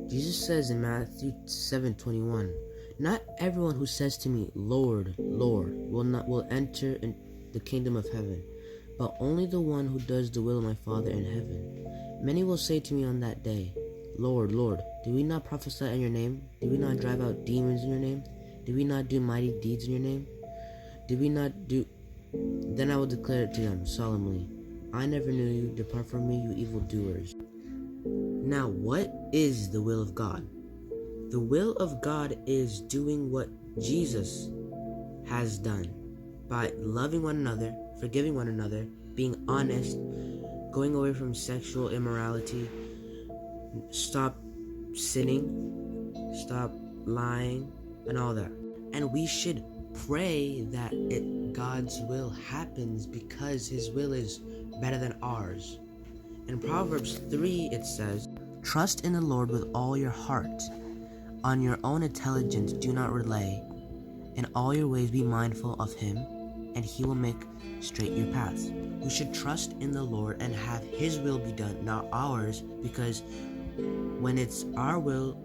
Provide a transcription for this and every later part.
Jesus says in Matthew 7:21, "Not everyone who says to me, 'Lord, Lord,' will enter in the kingdom of heaven, but only the one who does the will of my Father in heaven. Many will say to me on that day, 'Lord, Lord, did we not prophesy in your name? Did we not drive out demons in your name? Did we not do mighty deeds in your name? Did we not do—' Then I will declare to them solemnly, 'I never knew you. Depart from me, you evildoers.'" Now, what is the will of God? The will of God is doing what Jesus has done by loving one another, forgiving one another, being honest, going away from sexual immorality, stop sinning, stop lying, and all that. And we should pray that God's will happens because His will is better than ours. In Proverbs 3 it says, "Trust in the Lord with all your heart. On your own intelligence do not rely. In all your ways be mindful of Him, and He will make straight your paths." We should trust in the Lord and have His will be done, not ours, because when it's our will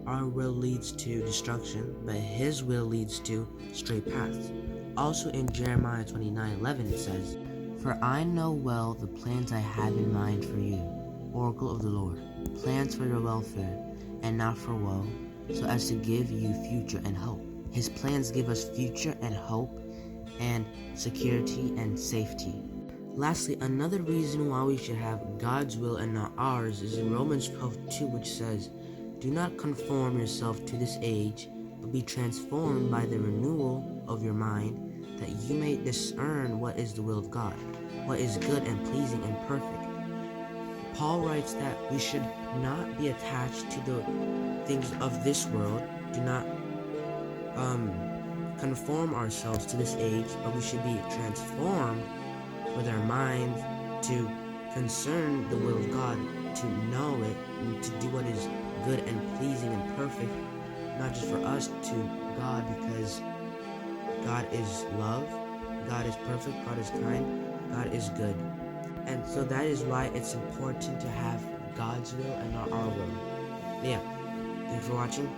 leads to destruction, but His will leads to straight paths. Also in Jeremiah 29:11 it says, "For I know well the plans I have in mind for you, oracle of the Lord, plans for your welfare and not for woe, so as to give you future and hope." His plans give us future and hope and security and safety. Lastly, another reason why we should have God's will and not ours is in Romans 12:2, which says, "Do not conform yourself to this age, but be transformed by the renewal of your mind, that you may discern what is the will of God, what is good and pleasing and perfect." Paul writes that we should not be attached to the things of this world. Do not conform ourselves to this age, but we should be transformed with our minds to concern the will of God, to know it, and to do what is good and pleasing and perfect, not just for us, to God, because God is love, God is perfect, God is kind, God is good. And so that is why it's important to have God's will and not our will. Yeah, thanks for watching,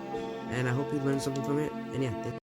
and I hope you learned something from it, and yeah,